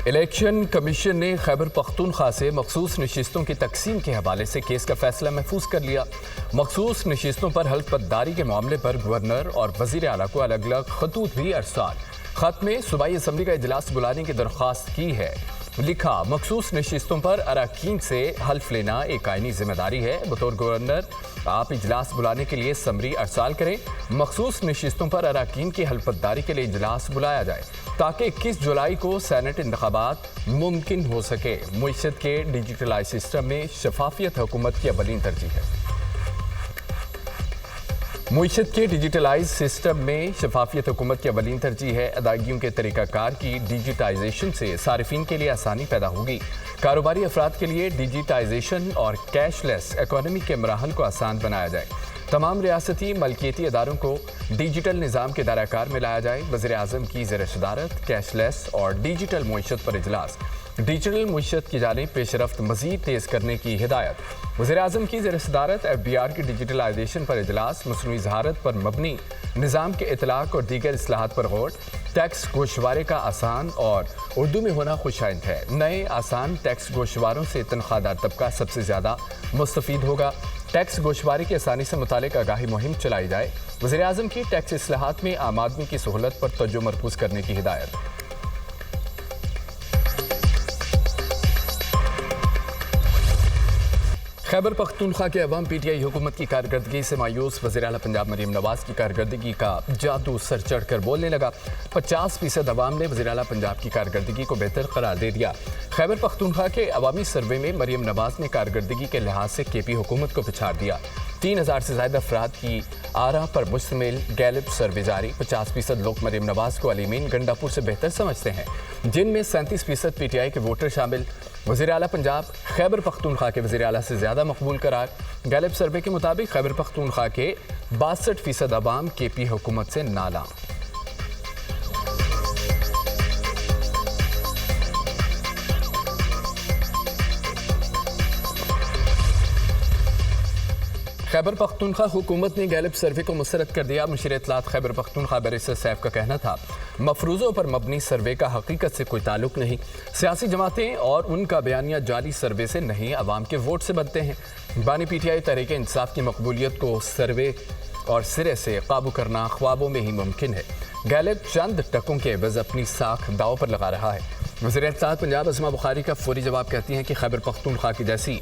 Election commission نے خیبر پختونخوا سے مخصوص نشستوں کی تقسیم کے حوالے سے کیس کا فیصلہ محفوظ کر لیا۔ مخصوص نشستوں پر حلف برداری کے معاملے پر گورنر اور وزیر اعلیٰ کو الگ الگ خطوط بھی ارسال۔ خط میں صوبائی اسمبلی کا اجلاس بلانے کی درخواست کی ہے۔ لکھا، مخصوص نشستوں پر اراکین سے حلف لینا ایک آئینی ذمہ داری ہے۔ بطور گورنر آپ اجلاس بلانے کے لیے سمری ارسال کریں۔ مخصوص نشستوں پر اراکین کی حلف برداری کے لیے اجلاس بلایا جائے تاکہ 21 جولائی کو سینٹ انتخابات ممکن ہو سکے۔ معیشت کے ڈیجیٹلائز سسٹم میں شفافیت حکومت کی اولین ترجیح ہے۔ معیشت کے ڈیجیٹلائز سسٹم میں شفافیت حکومت کی اولین ترجیح ہے۔ ادائیگیوں کے طریقہ کار کی ڈیجیٹائزیشن سے صارفین کے لیے آسانی پیدا ہوگی۔ کاروباری افراد کے لیے ڈیجیٹائزیشن اور کیش لیس اکانومی کے مراحل کو آسان بنایا جائے۔ تمام ریاستی ملکیتی اداروں کو ڈیجیٹل نظام کے دائرہ کار میں لایا جائے۔ وزیر اعظم کی زیر صدارت کیش لیس اور ڈیجیٹل معیشت پر اجلاس۔ ڈیجیٹل معیشت کی جانب پیش رفت مزید تیز کرنے کی ہدایت۔ وزیر اعظم کی زیر صدارت FBR کی ڈیجیٹلائزیشن پر اجلاس۔ مصنوعی ذہانت پر مبنی نظام کے اطلاق اور دیگر اصلاحات پر غور۔ ٹیکس گوشوارے کا آسان اور اردو میں ہونا خوش آئند ہے۔ نئے آسان ٹیکس گوشواروں سے تنخواہ دار طبقہ سب سے زیادہ مستفید ہوگا۔ ٹیکس گوشوارے کی آسانی سے متعلق آگاہی مہم چلائی جائے۔ وزیر اعظم کی ٹیکس اصلاحات میں عام آدمی کی سہولت پر توجہ مرکوز کرنے کی ہدایت۔ خیبر پختونخوا کے عوام PTI حکومت کی کارکردگی سے مایوس۔ وزیر اعلیٰ پنجاب مریم نواز کی کارکردگی کا جادو سر چڑھ کر بولنے لگا۔ 50% عوام نے وزیر اعلیٰ پنجاب کی کارکردگی کو بہتر قرار دے دیا۔ خیبر پختونخوا کے عوامی سروے میں مریم نواز نے کارکردگی کے لحاظ سے KP حکومت کو پچھاڑ دیا۔ 3000 سے زائد افراد کی آراء پر مشتمل گیلپ سروے جاری۔ 50% لوگ مریم نواز کو علیمین گنڈاپور سے بہتر سمجھتے ہیں، جن میں 37% PTI کے ووٹر شامل۔ وزیر اعلیٰ پنجاب خیبر پختونخوا کے وزیر اعلیٰ سے زیادہ مقبول قرار۔ گیلپ سروے کے مطابق خیبر پختونخوا کے 62% عوام KP حکومت سے نالاں۔ خیبر پختونخوا حکومت نے گیلپ سروے کو مسترد کر دیا۔ مشیر اطلاعات خیبر پختونخوا بیرسٹر سیف کا کہنا تھا، مفروضوں پر مبنی سروے کا حقیقت سے کوئی تعلق نہیں۔ سیاسی جماعتیں اور ان کا بیانیہ جعلی سروے سے نہیں، عوام کے ووٹ سے بنتے ہیں۔ بانی PTI تحریک انصاف کی مقبولیت کو سروے اور سرے سے قابو کرنا خوابوں میں ہی ممکن ہے۔ گیلپ چند ٹکوں کے عوض اپنی ساکھ داؤ پر لگا رہا ہے۔ وزیر اطلاعات پنجاب اسما بخاری کا فوری جواب کہتی ہیں کہ خیبر پختونخوا کی جیسی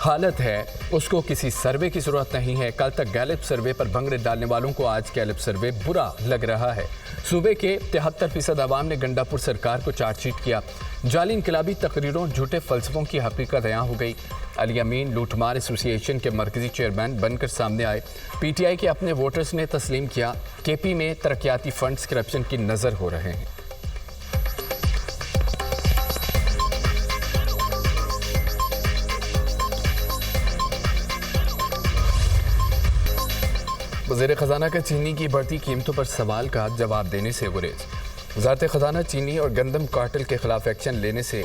حالت ہے اس کو کسی سروے کی ضرورت نہیں ہے۔ کل تک گیلپ سروے پر بھنگڑے ڈالنے والوں کو آج گیلپ سروے برا لگ رہا ہے۔ صوبے کے 73% عوام نے گنڈاپور سرکار کو چارج شیٹ کیا۔ جعلی انقلابی تقریروں جھوٹے فلسفوں کی حقیقت عیاں ہو گئی۔ علی امین لوٹ مار ایسوسی ایشن کے مرکزی چیئرمین بن کر سامنے آئے۔ PTI کے اپنے ووٹرز نے تسلیم کیا KP میں ترقیاتی فنڈز کرپشن کی نظر ہو رہے ہیں۔ وزیر خزانہ کا چینی کی بڑھتی قیمتوں پر سوال کا جواب دینے سے گریز۔ وزارت خزانہ چینی اور گندم کارٹل کے خلاف ایکشن لینے سے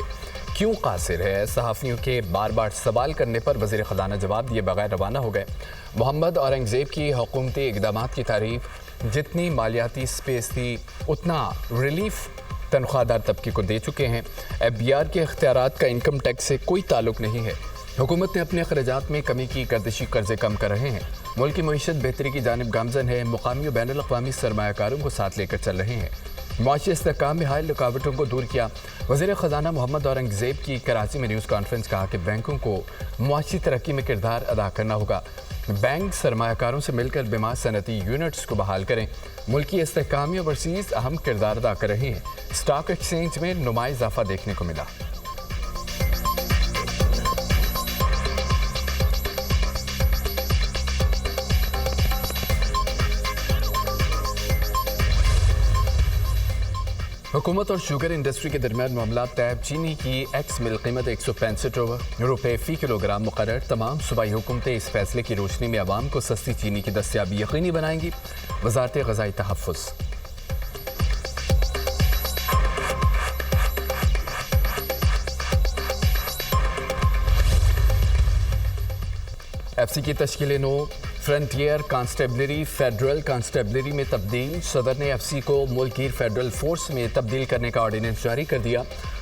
کیوں قاصر ہے؟ صحافیوں کے بار بار سوال کرنے پر وزیر خزانہ جواب دیے بغیر روانہ ہو گئے۔ محمد اورنگزیب کی حکومتی اقدامات کی تعریف، جتنی مالیاتی سپیس تھی اتنا ریلیف تنخواہ دار طبقے کو دے چکے ہیں۔ FBR کے اختیارات کا انکم ٹیکس سے کوئی تعلق نہیں ہے۔ حکومت نے اپنے اخراجات میں کمی کی، گردشی قرضے کم کر رہے ہیں۔ ملک کی معیشت بہتری کی جانب گامزن ہے۔ مقامی و بین الاقوامی سرمایہ کاروں کو ساتھ لے کر چل رہے ہیں۔ معاشی استحکام میں حائل رکاوٹوں کو دور کیا۔ وزیر خزانہ محمد اورنگزیب کی کراچی میں نیوز کانفرنس، کہا کہ بینکوں کو معاشی ترقی میں کردار ادا کرنا ہوگا۔ بینک سرمایہ کاروں سے مل کر بیمار صنعتی یونٹس کو بحال کریں۔ ملکی استحکامی اوورسیز اہم کردار ادا کر رہے ہیں۔ اسٹاک ایکسچینج میں نمایاں اضافہ دیکھنے کو ملا۔ حکومت اور شوگر انڈسٹری کے درمیان معاملات طے۔ چینی کی ایکس مل قیمت 165 روپے فی کلو گرام مقرر۔ تمام صوبائی حکومتیں اس فیصلے کی روشنی میں عوام کو سستی چینی کی دستیابی یقینی بنائیں گی۔ وزارت غذائی تحفظ۔ FC کی تشکیل نو، فرنٹیئر کانسٹیبلری فیڈرل کانسٹیبلری میں تبدیل۔ صدر نے FC کو ملک گیر فیڈرل فورس میں تبدیل کرنے کا آرڈیننس جاری کر دیا۔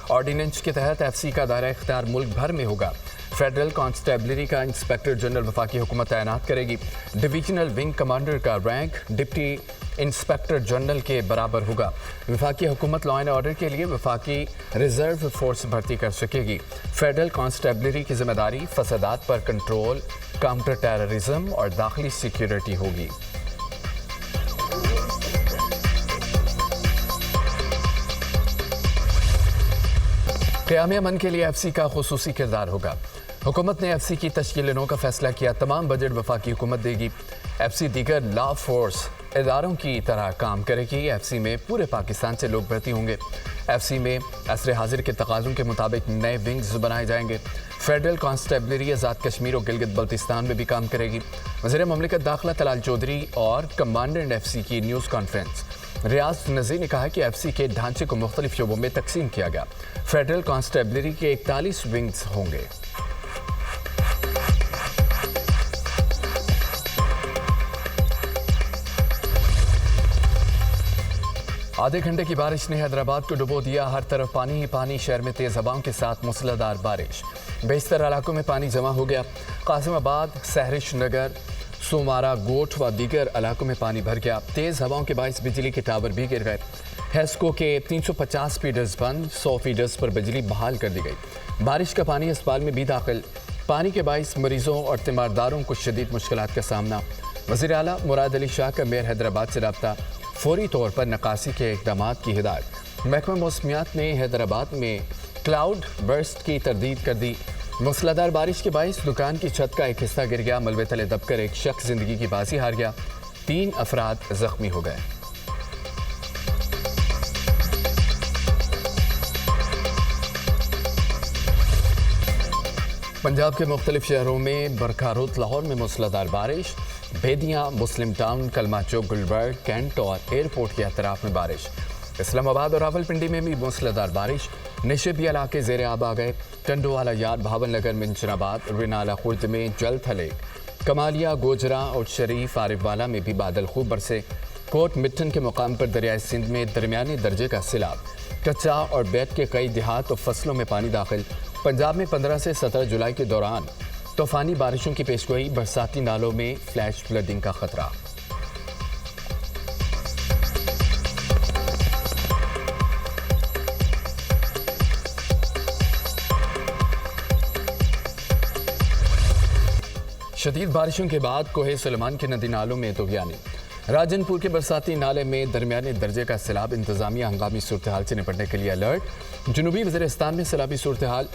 آرڈیننس کے تحت ایف سی کا دائرہ اختیار ملک بھر میں ہوگا۔ فیڈرل کانسٹیبلری کا انسپیکٹر جنرل وفاقی حکومت تعینات کرے گی۔ ڈویژنل ونگ کمانڈر کا رینک ڈپٹی انسپیکٹر جنرل کے برابر ہوگا۔ وفاقی حکومت لا اینڈ آرڈر کے لیے وفاقی ریزرو فورس بھرتی کر سکے گی۔ فیڈرل کانسٹیبلری کی ذمہ داری فسادات پر کنٹرول، کاؤنٹر ٹیررزم اور داخلی سیکیورٹی ہوگی۔ قیام امن کے لیے ایف سی کا خصوصی کردار ہوگا۔ حکومت نے ایف سی کی تشکیل نو کا فیصلہ کیا۔ تمام بجٹ وفاقی حکومت دے گی۔ ایف سی دیگر لا فورس اداروں کی طرح کام کرے گی۔ ایف سی میں پورے پاکستان سے لوگ بھرتی ہوں گے۔ ایف سی میں عصر حاضر کے تقاضوں کے مطابق نئے ونگز بنائے جائیں گے۔ فیڈرل کانسٹیبلری آزاد کشمیر اور گلگت بلتستان میں بھی کام کرے گی۔ وزیر مملکت داخلہ طلال چودھری اور کمانڈنٹ ایف سی کی نیوز کانفرنس۔ ریاض نذیر نے کہا کہ ایف سی کے ڈھانچے کو مختلف شعبوں میں تقسیم کیا گیا۔ فیڈرل کانسٹیبلری کے 41 ونگز ہوں گے۔ آدھے گھنٹے کی بارش نے حیدرآباد کو ڈبو دیا۔ ہر طرف پانی ہی پانی، شہر میں تیز ہواؤں کے ساتھ موسلادھار بارش۔ بیشتر علاقوں میں پانی جمع ہو گیا۔ قاسم آباد، سہرش نگر، سومارا، گوٹھ و دیگر علاقوں میں پانی بھر گیا۔ تیز ہواؤں کے باعث بجلی کے ٹاور بھی گر گئے۔ ہیسکو کے 350 فیڈرز بند، 100 فیڈرز پر بجلی بحال کر دی گئی۔ بارش کا پانی اسپتال میں بھی داخل۔ پانی کے باعث مریضوں اور تیمارداروں کو شدید مشکلات کا سامنا۔ وزیر اعلیٰ مراد علی شاہ کا میئر حیدرآباد سے رابطہ، فوری طور پر نکاسی کے اقدامات کی ہدایت۔ محکمہ موسمیات نے حیدرآباد میں کلاؤڈ برسٹ کی تردید کر دی۔ موسلادھار بارش کے باعث دکان کی چھت کا ایک حصہ گر گیا۔ ملبے تلے دب کر ایک شخص زندگی کی بازی ہار گیا۔ 3 افراد زخمی ہو گئے۔ پنجاب کے مختلف شہروں میں برکھاروت، لاہور میں موسلادھار بارش، بیدیاں، مسلم ٹاؤن، کلمہ چوک، گلبرگ، کینٹ اور ایئرپورٹ کے اطراف میں بارش۔ اسلام آباد اور راولپنڈی میں بھی موسلادھار بارش۔ نشیبی علاقے زیر آب آ گئے۔ ٹنڈوالا یار، بھاون نگر، منشن آباد، رینالہ خرد میں جل تھلے۔ کمالیہ، گوجرا اور شریف عارف والا میں بھی بادل خوب برسے۔ کوٹ مٹن کے مقام پر دریائے سندھ میں درمیانی درجے کا سیلاب۔ کچا اور بیت کے کئی دیہات اور فصلوں میں پانی داخل۔ پنجاب میں 15 سے 17 جولائی کے دوران طوفانی بارشوں کی پیشگوئی۔ برساتی نالوں میں فلیش فلڈنگ کا خطرہ۔ شدید بارشوں کے بعد کوہ سلیمان کے ندی نالوں میں طغیانی۔ راجن پور کے برساتی نالے میں درمیانے درجے کا سیلاب۔ انتظامیہ ہنگامی صورتحال سے نپٹنے کے لیے الرٹ۔ جنوبی وزیرستان میں سیلابی صورتحال۔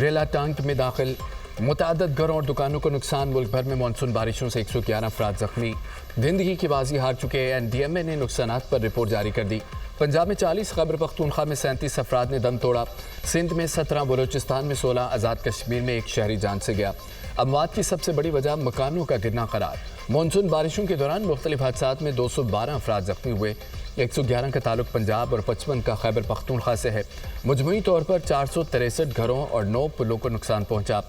ریلا ٹانک میں داخل متعدد گھروں اور دکانوں کو نقصان۔ ملک بھر میں مانسون بارشوں سے 111 افراد زخمی۔ زندگی کی بازی ہار چکے این ڈی ایم اے نے نقصانات پر رپورٹ جاری کر دی۔ پنجاب میں 40، خیبر پختونخوا میں 37 افراد نے دم توڑا۔ سندھ میں 17، بلوچستان میں 16، آزاد کشمیر میں ایک شہری جان سے گیا۔ اموات کی سب سے بڑی وجہ مکانوں کا گرنا قرار۔ مانسون بارشوں کے دوران مختلف حادثات میں 212 افراد زخمی ہوئے۔ 111 کا تعلق پنجاب اور 55 کا خیبر پختونخوا سے ہے۔ مجموعی طور پر 463 گھروں اور 9 پلوں کو نقصان پہنچا۔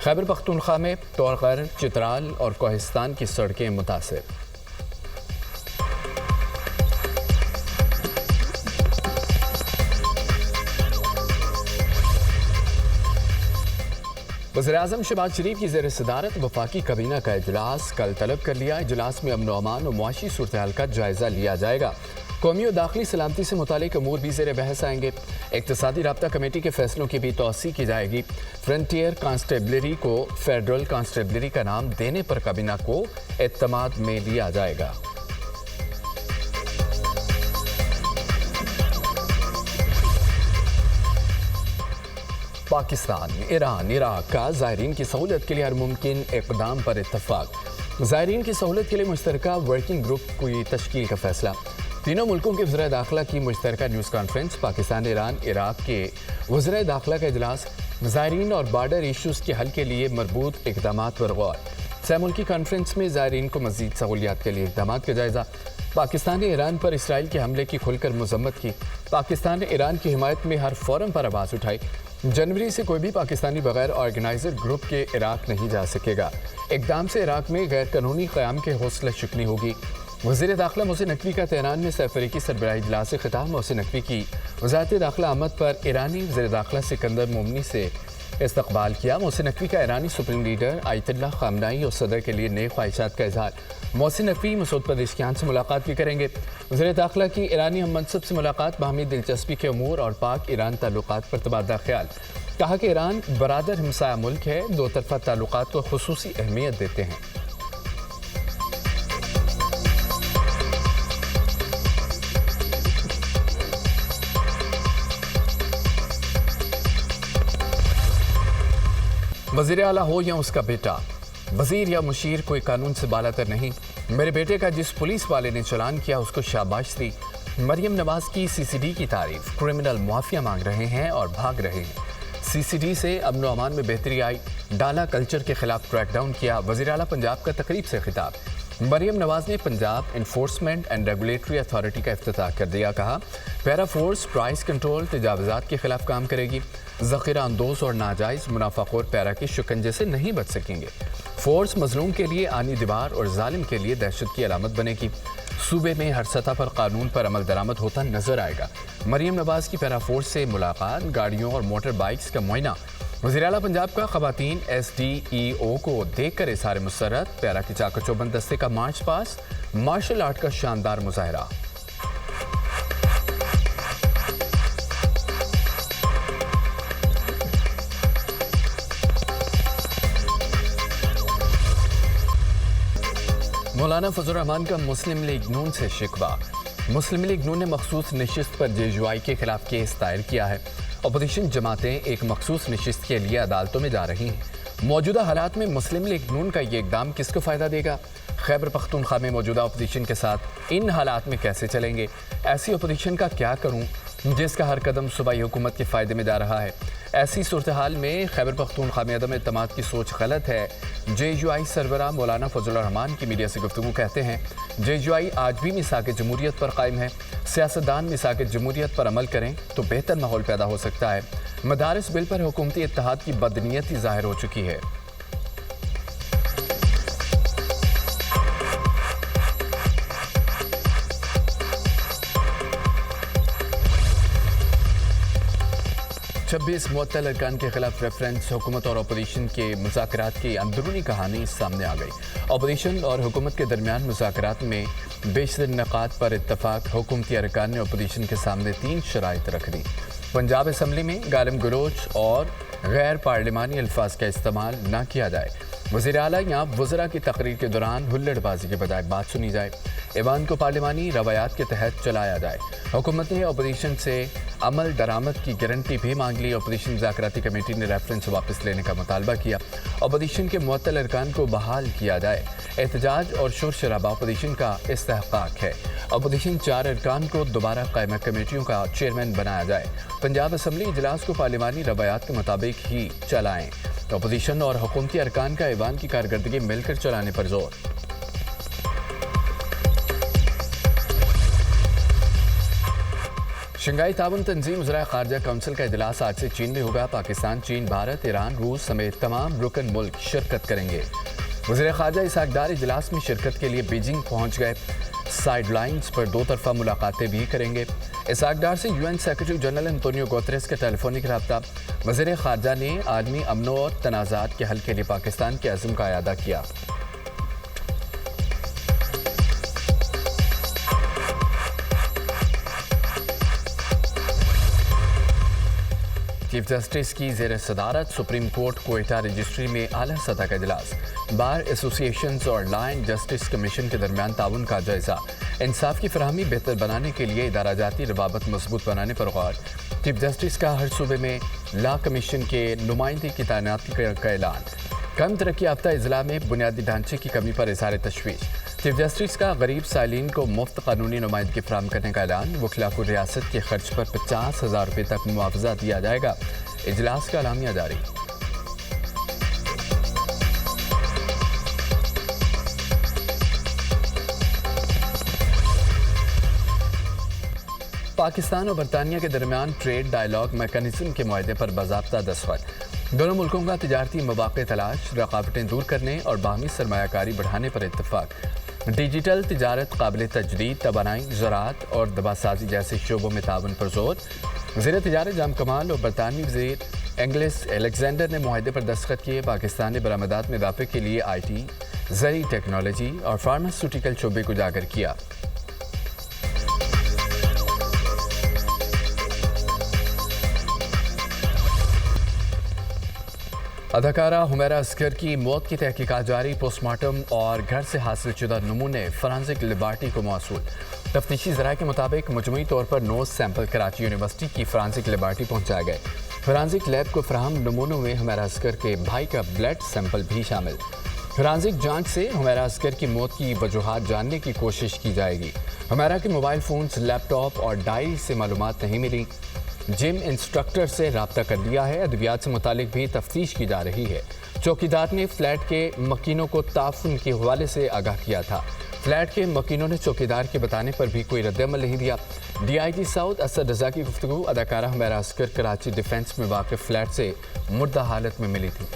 خیبر پختونخوا میں طورخیر، چترال اور کوہستان کی سڑکیں متاثر۔ وزیراعظم شہباز شریف کی زیر صدارت وفاقی کابینہ کا اجلاس کل طلب کر لیا۔ اجلاس میں امن و امان اور معاشی صورتحال کا جائزہ لیا جائے گا۔ قومی اور داخلی سلامتی سے متعلق امور بھی زیر بحث آئیں گے۔ اقتصادی رابطہ کمیٹی کے فیصلوں کی بھی توسیع کی جائے گی۔ فرنٹیئر کانسٹیبلری کو فیڈرل کانسٹیبلری کا نام دینے پر کابینہ کو اعتماد میں لیا جائے گا۔ پاکستان، ایران، عراق کا زائرین کی سہولت کے لیے ہر ممکن اقدام پر اتفاق۔ زائرین کی سہولت کے لیے مشترکہ ورکنگ گروپ کی تشکیل کا فیصلہ۔ تینوں ملکوں کے وزرائے داخلہ کی مشترکہ نیوز کانفرنس۔ پاکستان، ایران، عراق کے وزرائے داخلہ کا اجلاس۔ زائرین اور بارڈر ایشوز کے حل کے لیے مربوط اقدامات پر غور۔ سہ ملکی کانفرنس میں زائرین کو مزید سہولیات کے لیے اقدامات کا جائزہ۔ پاکستان نے ایران پر اسرائیل کے حملے کی کھل کر مذمت کی۔ پاکستان نے ایران کی حمایت میں ہر فورم پر آواز اٹھائی۔ جنوری سے کوئی بھی پاکستانی بغیر آرگنائزر گروپ کے عراق نہیں جا سکے گا۔ اقدام سے عراق میں غیر قانونی قیام کے حوصلہ شکنی ہوگی۔ وزیر داخلہ محسن نقوی کا تہران میں سہ فریقی سربراہی اجلاس سے خطاب۔ محسن نقوی کی وزارت داخلہ آمد پر ایرانی وزیر داخلہ سکندر مومنی سے استقبال کیا۔ محسن نقوی کا ایرانی سپریم لیڈر آیت اللہ خامنائی اور صدر کے لیے نئے خواہشات کا اظہار۔ محسن نقوی مسعود پزشکیان سے ملاقات بھی کریں گے۔ وزیر داخلہ کی ایرانی ہم منصب سے ملاقات، باہمی دلچسپی کے امور اور پاک ایران تعلقات پر تبادلہ خیال۔ کہا کہ ایران برادر ہمسایہ ملک ہے، دو طرفہ تعلقات کو خصوصی اہمیت دیتے ہیں۔ وزیر اعلیٰ ہو یا اس کا بیٹا، وزیر یا مشیر کوئی قانون سے بالاتر نہیں۔ میرے بیٹے کا جس پولیس والے نے چلان کیا اس کو شاباش دی۔ مریم نواز کی سی سی ڈی کی تعریف، کرمنل معافیا مانگ رہے ہیں اور بھاگ رہے ہیں۔ سی سی ڈی سے امن و امان میں بہتری آئی، ڈالا کلچر کے خلاف کریک ڈاؤن کیا۔ وزیر اعلیٰ پنجاب کا تقریب سے خطاب، مریم نواز نے Punjab enforcement and regulatory authority کا افتتاح کر دیا۔ کہا پیرا فورس پرائز کنٹرول تجاوزات کے خلاف کام کرے گی، ذخیرہ اندوز اور ناجائز منافع خور پیرا کے شکنجے سے نہیں بچ سکیں گے۔ فورس مظلوم کے لیے آنی دیوار اور ظالم کے لیے دہشت کی علامت بنے گی۔ صوبے میں ہر سطح پر قانون پر عمل درآمد ہوتا نظر آئے گا۔ مریم نواز کی پیرا فورس سے ملاقات، گاڑیوں اور موٹر بائکس کا معائنہ۔ وزیر اعلیٰ پنجاب کا خواتین ایس ڈی ای او کو دیکھ کر اظہار مسرت، پیرا کے چاکر چوبند دستے کا مارچ پاس، مارشل آرٹ کا شاندار مظاہرہ۔ مولانا فضل الرحمان کا مسلم لیگ نون سے شکوہ۔ مسلم لیگ نون نے مخصوص نشست پر جے یو آئی کے خلاف کیس دائر کیا ہے۔ اپوزیشن جماعتیں ایک مخصوص نشست کے لیے عدالتوں میں جا رہی ہیں۔ موجودہ حالات میں مسلم لیگ نون کا یہ اقدام کس کو فائدہ دے گا؟ خیبر پختونخوا میں موجودہ اپوزیشن کے ساتھ ان حالات میں کیسے چلیں گے؟ ایسی اپوزیشن کا کیا کروں جس کا ہر قدم صوبائی حکومت کے فائدے میں جا رہا ہے؟ ایسی صورتحال میں خیبر پختونخوا میں عدم اعتماد کی سوچ غلط ہے۔ جے یو آئی سربراہ مولانا فضل الرحمان کی میڈیا سے گفتگو کہتے ہیں جے یو آئی آج بھی میثاق جمہوریت پر قائم ہے۔ سیاستدان میثاق جمہوریت پر عمل کریں تو بہتر ماحول پیدا ہو سکتا ہے۔ مدارس بل پر حکومتی اتحاد کی بدنیتی ظاہر ہو چکی ہے۔ چھبیس معطل ارکان کے خلاف ریفرنس، حکومت اور اپوزیشن کے مذاکرات کی اندرونی کہانی سامنے آ گئی۔ اپوزیشن اور حکومت کے درمیان مذاکرات میں بیشتر نکات پر اتفاق۔ حکومتی ارکان نے اپوزیشن کے سامنے 3 شرائط رکھ دی۔ پنجاب اسمبلی میں گالم گلوچ اور غیر پارلیمانی الفاظ کا استعمال نہ کیا جائے۔ وزیر اعلیٰ یا وزراء کی تقریر کے دوران ہلڑ بازی کے بجائے بات سنی جائے۔ ایوان کو پارلیمانی روایات کے تحت چلایا جائے۔ حکومت نے اپوزیشن سے عمل درآمد کی گارنٹی بھی مانگ لی۔ اپوزیشن مذاکراتی کمیٹی نے ریفرنس واپس لینے کا مطالبہ کیا۔ اپوزیشن کے معطل ارکان کو بحال کیا جائے۔ احتجاج اور شور شرابہ اپوزیشن کا استحقاق ہے۔ اپوزیشن 4 ارکان کو دوبارہ قائمہ کمیٹیوں کا چیئرمین بنایا جائے۔ پنجاب اسمبلی اجلاس کو پارلیمانی روایات کے مطابق ہی چلائیں۔ اپوزیشن اور حکومتی ارکان کا ایوان کی کارکردگی مل کر چلانے پر زور۔ شنگھائی تعاون تنظیم وزرائے خارجہ کونسل کا اجلاس آج سے چین میں ہوگا۔ پاکستان، چین، بھارت، ایران، روس سمیت تمام رکن ملک شرکت کریں گے۔ وزیر خارجہ اسحاق ڈار اجلاس میں شرکت کے لیے بیجنگ پہنچ گئے۔ سائیڈ لائنز پر 2 طرفہ ملاقاتیں بھی کریں گے۔ اسحاق ڈار سے U N secretary general Antonio Guterres کا ٹیلی فونک رابطہ۔ وزیر خارجہ نے عالمی امن اور تنازعات کے حل کے لیے پاکستان کے عزم کا اعادہ کیا۔ چیف جسٹس کی زیر صدارت سپریم کورٹ کوئٹہ رجسٹری میں اعلیٰ سطح کا اجلاس۔ بار ایسوسی ایشنز اور لا اینڈ جسٹس کمیشن کے درمیان تعاون کا جائزہ۔ انصاف کی فراہمی بہتر بنانے کے لیے ادارہ جاتی روابط مضبوط بنانے پر غور۔ چیف جسٹس کا ہر صوبے میں لا کمیشن کے نمائندے کی تعیناتی کا اعلان۔ کم ترقی یافتہ اضلاع میں بنیادی ڈھانچے کی کمی پر اظہار تشویش۔ چیف جسٹس کا غریب سائلین کو مفت قانونی نمائندگی فراہم کرنے کا اعلان۔ وکلاء کو ریاست کے خرچ پر 50,000 روپے تک معاوضہ دیا جائے گا۔ اجلاس کا اعلامیہ جاری۔ پاکستان اور برطانیہ کے درمیان ٹریڈ ڈائیلاگ میکانزم کے معاہدے پر باضابطہ دستخط۔ دونوں ملکوں کا تجارتی مواقع تلاش، رقابتیں دور کرنے اور باہمی سرمایہ کاری بڑھانے پر اتفاق۔ ڈیجیٹل تجارت، قابل تجدید توانائی، زراعت اور دوا سازی جیسے شعبوں میں تعاون پر زور۔ وزیر تجارت جام کمال اور برطانوی وزیر انگلس الیگزینڈر نے معاہدے پر دستخط کیے۔ پاکستان نے برآمدات میں اضافے کے لیے آئی ٹی، زرعی ٹیکنالوجی اور فارماسیوٹیکل شعبے کو اجاگر کیا۔ اداکارہ حمیرہ اصغر کی موت کی تحقیقات جاری، پوسٹ مارٹم اور گھر سے حاصل شدہ نمونے فورینسک لیبارٹری کو موصول۔ تفتیشی ذرائع کے مطابق مجموعی طور پر 9 سیمپل کراچی یونیورسٹی کی فورینسک لیبارٹری پہنچائے گئے۔ فورینسک لیب کو فراہم نمونوں میں حمیرہ اصغر کے بھائی کا بلڈ سیمپل بھی شامل۔ فورینسک جانچ سے حمیرہ اصغر کی موت کی وجوہات جاننے کی کوشش کی جائے گی۔ حمیرہ کے موبائل فونز، لیپ ٹاپ اور ڈائری سے معلومات نہیں ملی۔ جم انسٹرکٹر سے رابطہ کر لیا ہے۔ ادویات سے متعلق بھی تفتیش کی جا رہی ہے۔ چوکیدار نے فلیٹ کے مکینوں کو تعفن کے حوالے سے آگاہ کیا تھا۔ فلیٹ کے مکینوں نے چوکیدار کے بتانے پر بھی کوئی رد عمل نہیں دیا۔ D I G south Asad Raza کی گفتگو، اداکارہ حمیرہ اصغر کراچی ڈیفنس میں واقع فلیٹ سے مردہ حالت میں ملی تھی۔